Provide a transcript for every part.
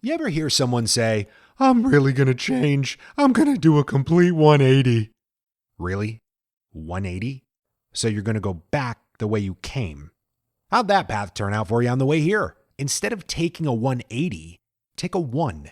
You ever hear someone say, "I'm really going to change. I'm going to do a complete 180." Really? 180? So you're going to go back the way you came. How'd that path turn out for you on the way here? Instead of taking a 180, take a 1.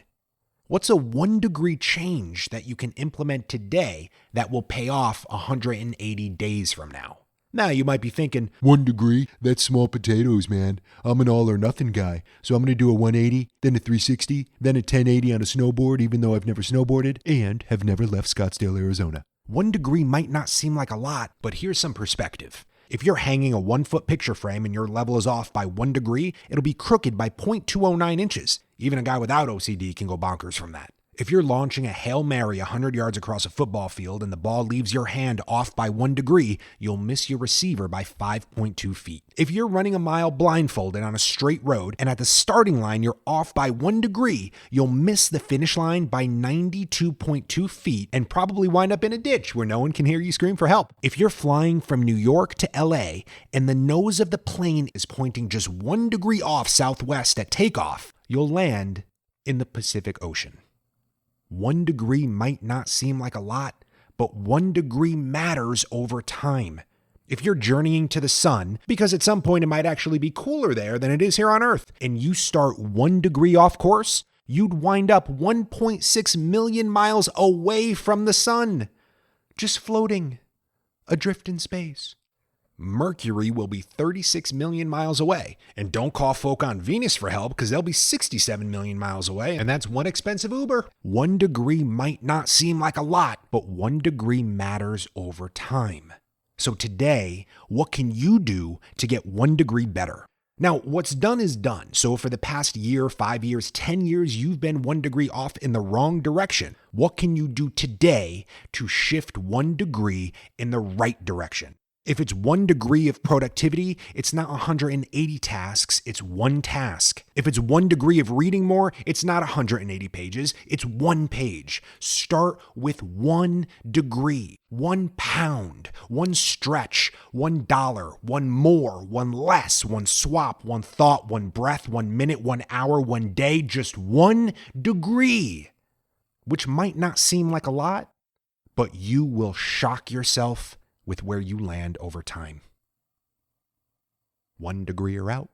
What's a 1-degree change that you can implement today that will pay off 180 days from now? Now, you might be thinking, 1 degree? That's small potatoes, man. I'm an all or nothing guy. So I'm going to do a 180, then a 360, then a 1080 on a snowboard, even though I've never snowboarded and have never left Scottsdale, Arizona. 1 degree might not seem like a lot, but here's some perspective. If you're hanging a 1-foot picture frame and your level is off by 1 degree, it'll be crooked by 0.209 inches. Even a guy without OCD can go bonkers from that. If you're launching a Hail Mary 100 yards across a football field and the ball leaves your hand off by 1 degree, you'll miss your receiver by 5.2 feet. If you're running a mile blindfolded on a straight road and at the starting line you're off by 1 degree, you'll miss the finish line by 92.2 feet and probably wind up in a ditch where no one can hear you scream for help. If you're flying from New York to LA and the nose of the plane is pointing just 1 degree off southwest at takeoff, you'll land in the Pacific Ocean. 1 degree might not seem like a lot, but 1 degree matters over time. If you're journeying to the sun, because at some point it might actually be cooler there than it is here on Earth, and you start 1 degree off course, you'd wind up 1.6 million miles away from the sun, just floating, adrift in space. Mercury will be 36 million miles away. And don't call folk on Venus for help because they'll be 67 million miles away, and that's one expensive Uber. 1 degree might not seem like a lot, but 1 degree matters over time. So today, what can you do to get 1 degree better? Now, what's done is done. So for the past year, 5 years, 10 years, you've been 1 degree off in the wrong direction. What can you do today to shift 1 degree in the right direction? If it's 1 degree of productivity, it's not 180 tasks, it's 1 task. If it's 1 degree of reading more, it's not 180 pages, it's 1 page. Start with 1 degree, 1 pound, 1 stretch, $1, 1 more, 1 less, 1 swap, 1 thought, 1 breath, 1 minute, 1 hour, 1 day, just 1 degree, which might not seem like a lot, but you will shock yourself with where you land over time. 1 degree or out.